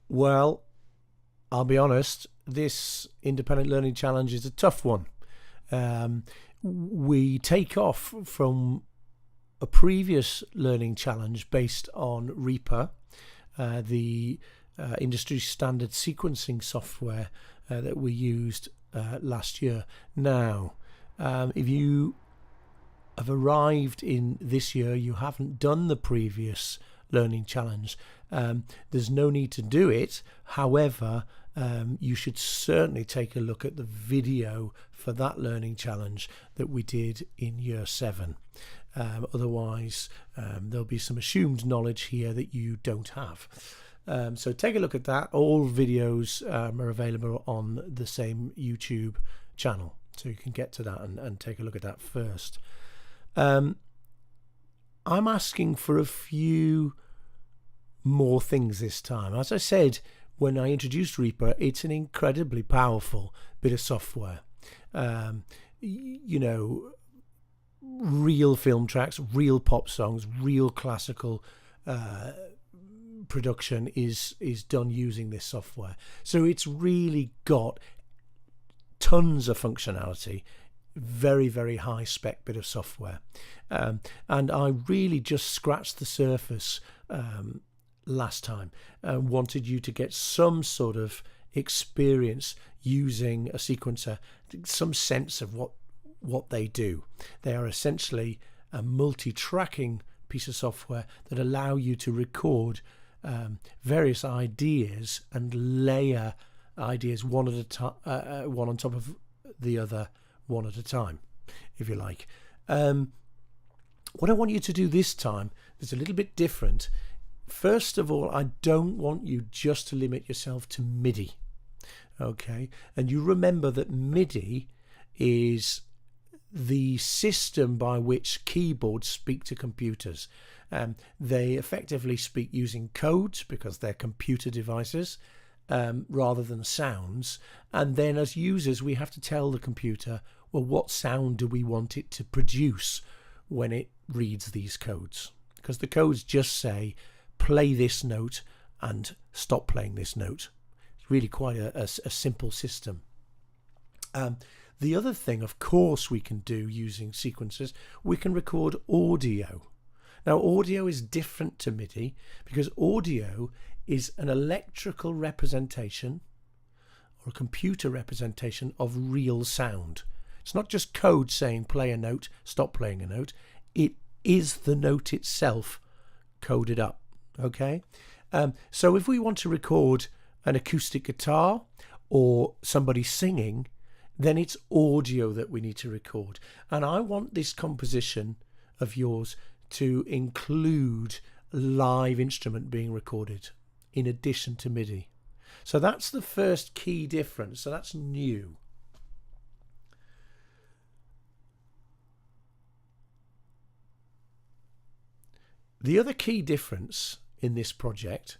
Well, I'll be honest, this independent learning challenge is a tough one. Um, we take off from a previous learning challenge based on Reaper, the industry standard sequencing software that we used last year. Now, if you have arrived in this year, you haven't done the previous learning challenge, there's no need to do it. However, you should certainly take a look at the video for that learning challenge that we did in year 7. Otherwise, there'll be some assumed knowledge here that you don't have. So take a look at that. All videos are available on the same YouTube channel, so you can get to that and take a look at that first. I'm asking for a few more things this time. As I said when I introduced Reaper, it's an incredibly powerful bit of software. You know, real film tracks, real pop songs, real classical production is done using this software. So it's really got tons of functionality. Very, very high spec bit of software, and I really just scratched the surface last time and wanted you to get some sort of experience using a sequencer, some sense of what they do. They are essentially a multi-tracking piece of software that allow you to record various ideas and layer ideas one at a time, one on top of the other, one at a time, if you like. What I want you to do this time is a little bit different. First of all, I don't want you just to limit yourself to MIDI. Okay, and you remember that MIDI is the system by which keyboards speak to computers. They effectively speak using codes because they're computer devices, rather than sounds, and then as users we have to tell the computer, well, what sound do we want it to produce when it reads these codes, because the codes just say play this note and stop playing this note. It's really quite a simple system. The other thing, of course, we can do using sequencers, we can record audio. Now, audio is different to MIDI because audio is an electrical representation or a computer representation of real sound. It's not just code saying play a note, stop playing a note. It is the note itself coded up. Okay, so if we want to record an acoustic guitar or somebody singing, then it's audio that we need to record. And I want this composition of yours to include live instrument being recorded in addition to MIDI. So that's the first key difference. So that's new. The other key difference in this project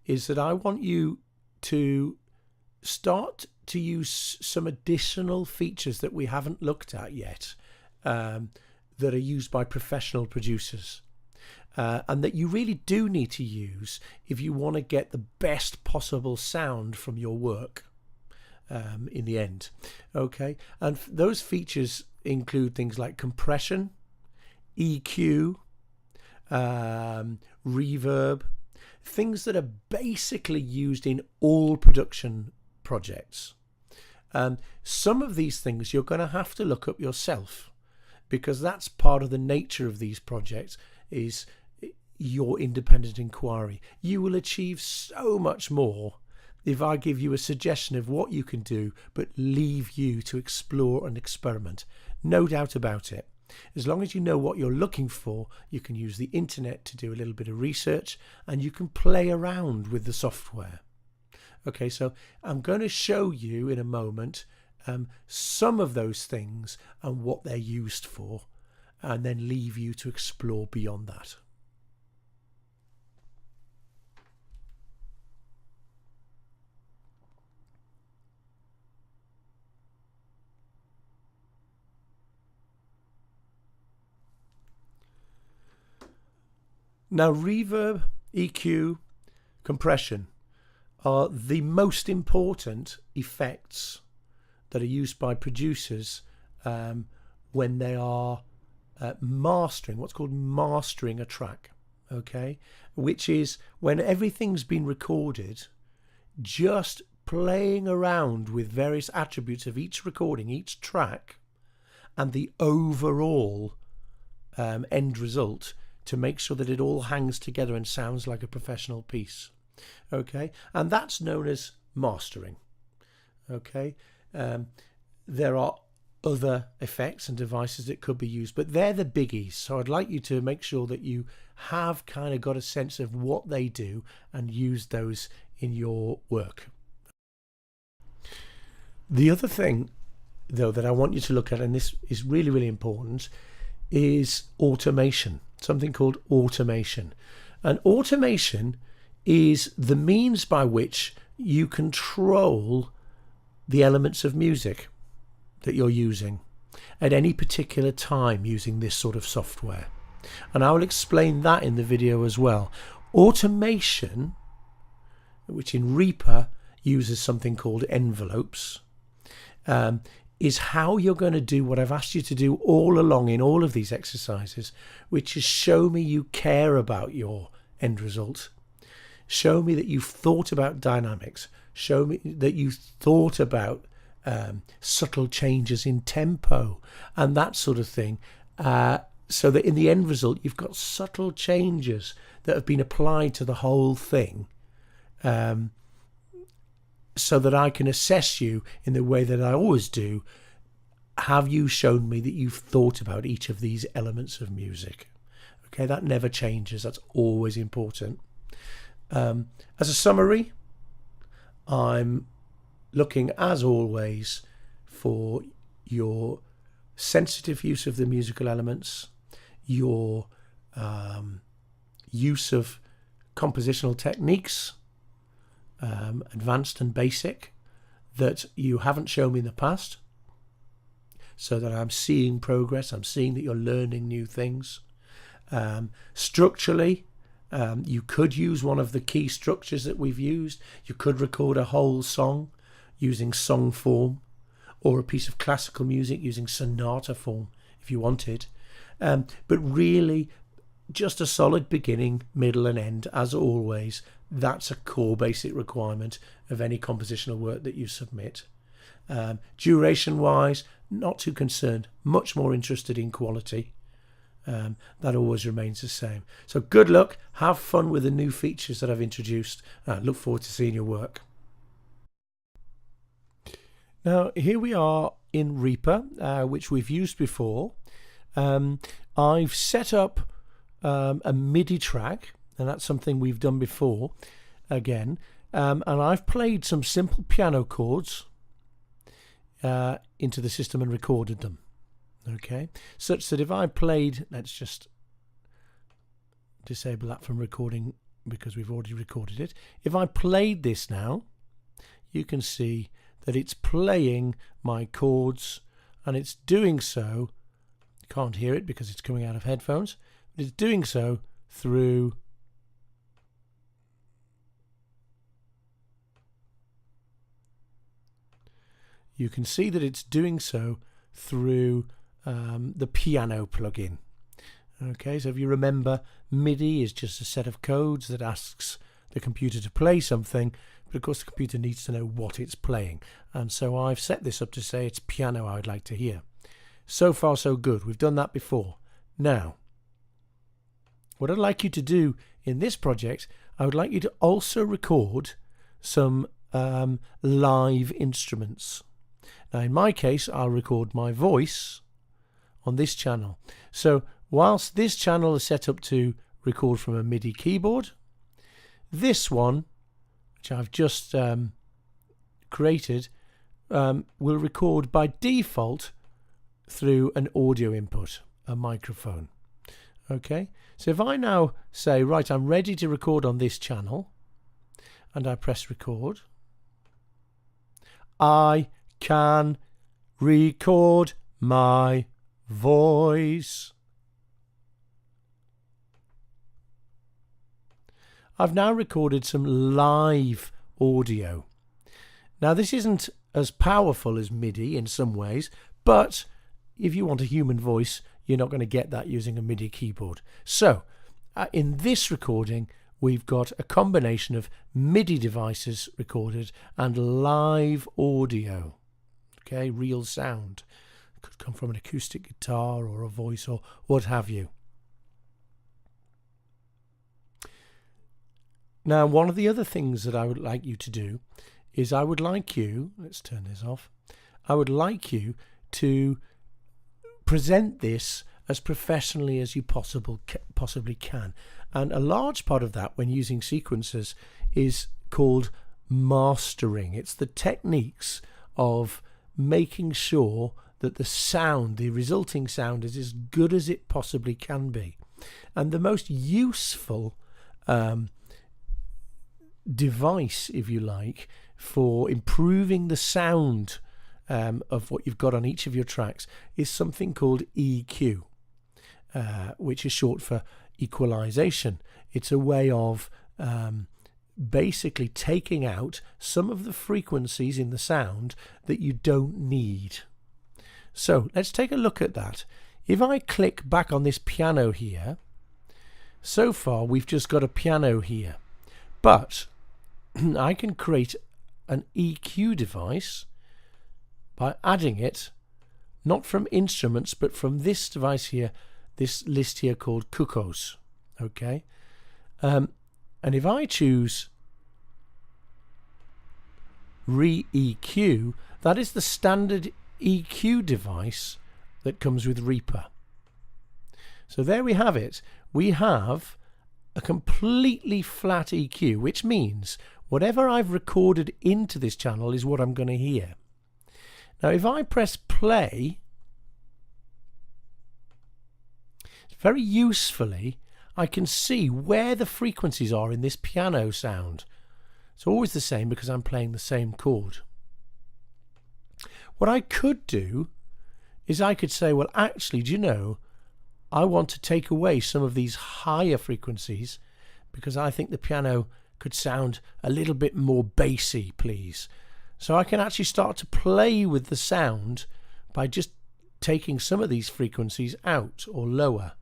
is that I want you to start to use some additional features that we haven't looked at yet, that are used by professional producers, and that you really do need to use if you want to get the best possible sound from your work in the end. Okay, and those features include things like compression, EQ, reverb, things that are basically used in all production projects. Some of these things you're going to have to look up yourself, because that's part of the nature of these projects, is your independent inquiry. You will achieve so much more if I give you a suggestion of what you can do, but leave you to explore and experiment. No doubt about it. As long as you know what you're looking for, you can use the internet to do a little bit of research, and you can play around with the software. Okay, so I'm going to show you in a moment some of those things and what they're used for, and then leave you to explore beyond that. Now, reverb, EQ, compression are the most important effects that are used by producers when they are mastering, what's called mastering a track, okay, which is when everything's been recorded, just playing around with various attributes of each recording, each track, and the overall end result to make sure that it all hangs together and sounds like a professional piece. Okay, and that's known as mastering. Okay, there are other effects and devices that could be used, but they're the biggies. So I'd like you to make sure that you have kind of got a sense of what they do and use those in your work. The other thing, though, that I want you to look at, and this is really, really important, is automation, something called automation. And automation is the means by which you control the elements of music that you're using at any particular time using this sort of software. And I will explain that in the video as well. Automation, which in Reaper uses something called envelopes, is how you're going to do what I've asked you to do all along in all of these exercises, which is show me you care about your end result. Show me that you've thought about dynamics. Show me that you thought about subtle changes in tempo and that sort of thing, so that in the end result you've got subtle changes that have been applied to the whole thing, so that I can assess you in the way that I always do. Have you shown me that you've thought about each of these elements of music? Okay, that never changes. That's always important. As a summary, I'm looking, as always, for your sensitive use of the musical elements, your use of compositional techniques, advanced and basic, that you haven't shown me in the past, so that I'm seeing progress, I'm seeing that you're learning new things. Structurally, you could use one of the key structures that we've used. You could record a whole song using song form, or a piece of classical music using sonata form if you wanted. But really, just a solid beginning, middle and end, as always. That's a core basic requirement of any compositional work that you submit. Duration wise, not too concerned, much more interested in quality. That always remains the same. So good luck, have fun with the new features that I've introduced. Look forward to seeing your work. Now here we are in Reaper, which we've used before. I've set up a MIDI track, and that's something we've done before again, and I've played some simple piano chords into the system and recorded them. Okay, such that if I played, let's just disable that from recording because we've already recorded it. If I played this now, you can see that it's playing my chords, and it's doing so, you can't hear it because it's coming out of headphones, but it's doing so through you can see that it's doing so through the piano plugin. Okay, so if you remember, MIDI is just a set of codes that asks the computer to play something, but of course the computer needs to know what it's playing, and so I've set this up to say it's piano I would like to hear. So far so good, we've done that before. Now what I'd like you to do in this project, I would like you to also record some live instruments. Now in my case, I'll record my voice on this channel. So whilst this channel is set up to record from a MIDI keyboard, this one, which I've just created, will record by default through an audio input, a microphone. Okay, so if I now say, right, I'm ready to record on this channel, and I press record, I can record my voice. I've now recorded some live audio. Now, this isn't as powerful as MIDI in some ways, but if you want a human voice, you're not going to get that using a MIDI keyboard. So, in this recording, we've got a combination of MIDI devices recorded and live audio. Okay, real sound. It could come from an acoustic guitar or a voice or what have you. Now, one of the other things that I would like you to do is I would like you, let's turn this off, I would like you to present this as professionally as you possibly can. And a large part of that when using sequencers is called mastering. It's the techniques of making sure that the sound, the resulting sound, is as good as it possibly can be. And the most useful device, if you like, for improving the sound of what you've got on each of your tracks is something called EQ, which is short for equalization. It's a way of basically taking out some of the frequencies in the sound that you don't need. So let's take a look at that. If I click back on this piano here, so far we've just got a piano here, but I can create an EQ device by adding it not from instruments but from this device here, this list here called Cuckoos. Okay, and if I choose Re-EQ, that is the standard EQ device that comes with Reaper. So there we have it. We have a completely flat EQ, which means whatever I've recorded into this channel is what I'm going to hear. Now if I press play, very usefully I can see where the frequencies are in this piano sound. It's always the same because I'm playing the same chord. What I could do is I could say, well actually, do you know, I want to take away some of these higher frequencies because I think the piano could sound a little bit more bassy, please. So I can actually start to play with the sound by just taking some of these frequencies out or lower.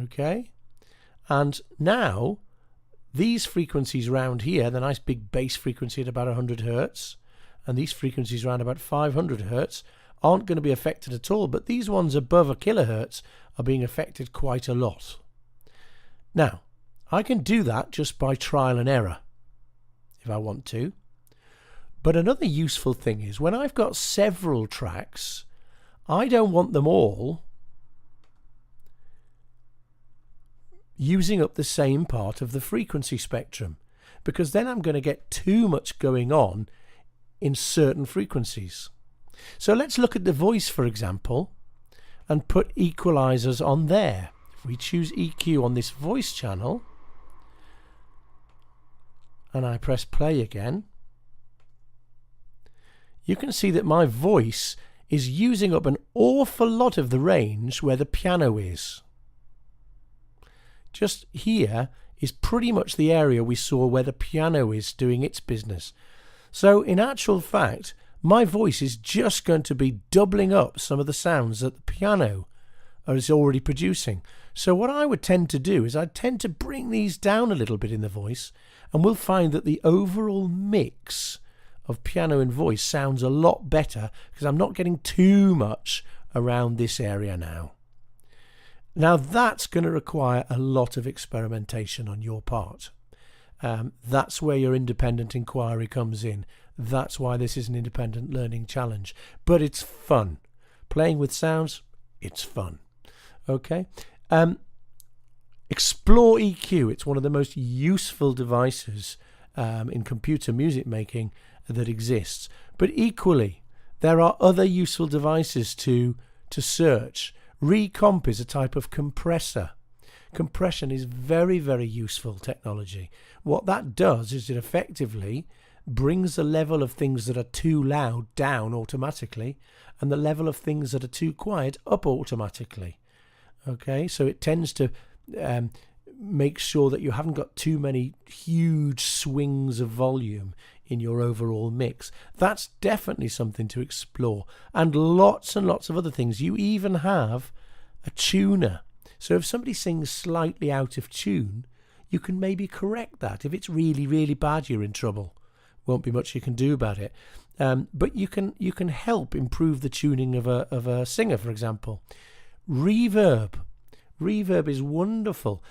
Okay, and now these frequencies around here, the nice big bass frequency at about 100 Hertz, and these frequencies around about 500 Hertz aren't going to be affected at all, but these ones above a kilohertz are being affected quite a lot. Now, I can do that just by trial and error if I want to. But another useful thing is when I've got several tracks, I don't want them all using up the same part of the frequency spectrum, because then I'm going to get too much going on in certain frequencies. So let's look at the voice, for example, and put equalizers on there. If we choose EQ on this voice channel and I press play again, you can see that my voice is using up an awful lot of the range where the piano is. Just here is pretty much the area we saw where the piano is doing its business. So in actual fact, my voice is just going to be doubling up some of the sounds that the piano is already producing. So what I would tend to do is I'd tend to bring these down a little bit in the voice, and we'll find that the overall mix of piano and voice sounds a lot better because I'm not getting too much around this area now. Now that's going to require a lot of experimentation on your part. That's where your independent inquiry comes in. That's why this is an independent learning challenge. But it's fun. Playing with sounds, it's fun. Okay? Explore EQ. It's one of the most useful devices in computer music making that exists. But equally, there are other useful devices to search. Recomp is a type of compressor. Compression is very, very useful technology. What that does is it effectively brings the level of things that are too loud down automatically and the level of things that are too quiet up automatically. Okay, so it tends to make sure that you haven't got too many huge swings of volume in your overall mix. That's definitely something to explore. And lots of other things. You even have a tuner. So if somebody sings slightly out of tune, you can maybe correct that. If it's really, really bad, you're in trouble. Won't be much you can do about it. But you can help improve the tuning of a singer, for example. Reverb is wonderful.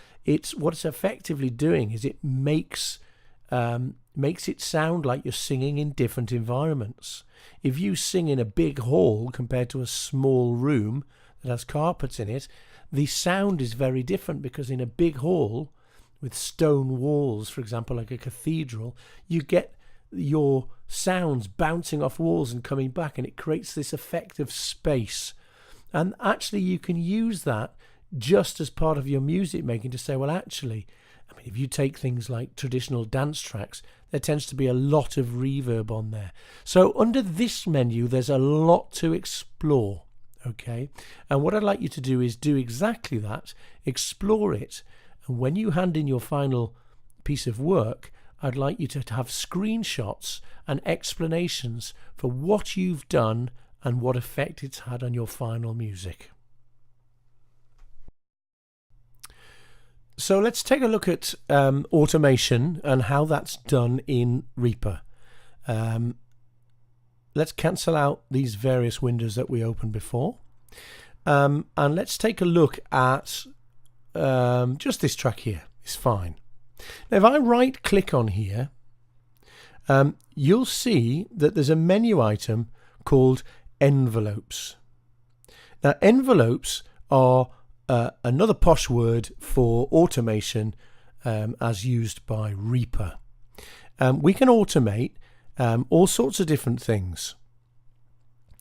What it's effectively doing is it makes it sound like you're singing in different environments. If you sing in a big hall compared to a small room that has carpets in it, the sound is very different, because in a big hall with stone walls, for example, like a cathedral, you get your sounds bouncing off walls and coming back, and it creates this effect of space. And actually you can use that just as part of your music making to say, well, actually, I mean, if you take things like traditional dance tracks, there tends to be a lot of reverb on there. So under this menu, there's a lot to explore, okay? And what I'd like you to do is do exactly that, explore it. And when you hand in your final piece of work, I'd like you to have screenshots and explanations for what you've done and what effect it's had on your final music. So let's take a look at automation and how that's done in Reaper. Let's cancel out these various windows that we opened before. And let's take a look at just this track here. It's fine. Now, if I right click on here, you'll see that there's a menu item called envelopes. Now, envelopes are another posh word for automation as used by Reaper. We can automate all sorts of different things.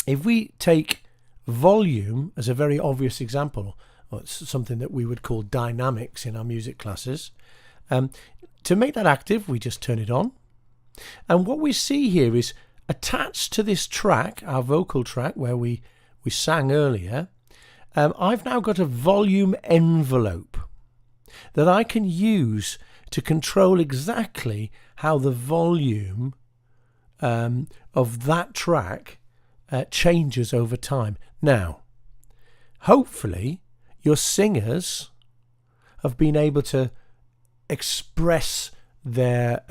If we take volume as a very obvious example, or it's something that we would call dynamics in our music classes, to make that active, we just turn it on. And what we see here is attached to this track, our vocal track where we sang earlier, I've now got a volume envelope that I can use to control exactly how the volume of that track changes over time. Now, hopefully your singers have been able to express their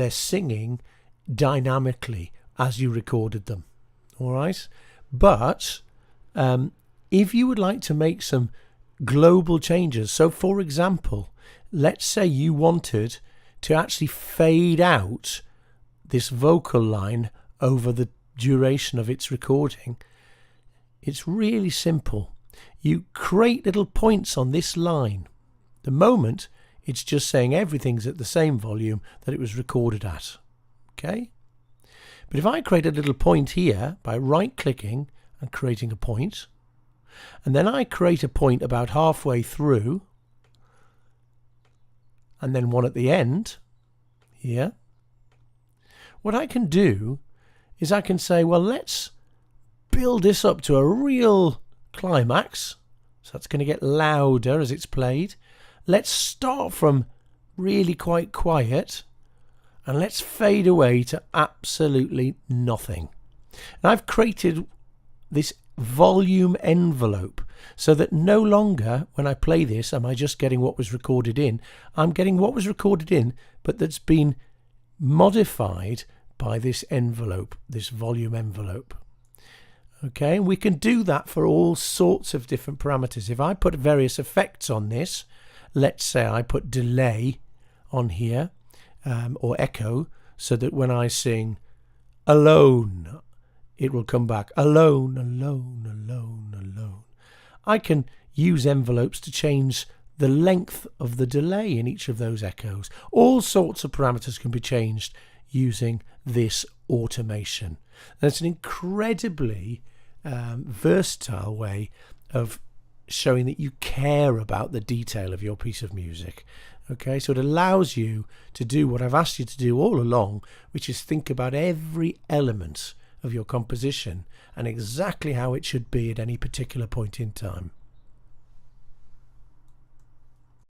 singing dynamically as you recorded them. All right, but if you would like to make some global changes, so for example, let's say you wanted to actually fade out this vocal line over the duration of its recording, it's really simple. You create little points on this line. The moment, it's just saying everything's at the same volume that it was recorded at. Okay? But if I create a little point here by right-clicking and creating a point, and then I create a point about halfway through, and then one at the end, here, what I can do is I can say, well, let's build this up to a real climax. So that's going to get louder as it's played. Let's start from really quite quiet and let's fade away to absolutely nothing. And I've created this volume envelope so that no longer when I play this am I just getting what was recorded in. I'm getting what was recorded in, but that's been modified by this envelope, this volume envelope. Okay, we can do that for all sorts of different parameters. If I put various effects on this, let's say I put delay on here, or echo, so that when I sing alone, it will come back alone, alone, alone, alone. I can use envelopes to change the length of the delay in each of those echoes. All sorts of parameters can be changed using this automation. And it's an incredibly versatile way of showing that you care about the detail of your piece of music. Okay, so it allows you to do what I've asked you to do all along, which is think about every element of your composition and exactly how it should be at any particular point in time.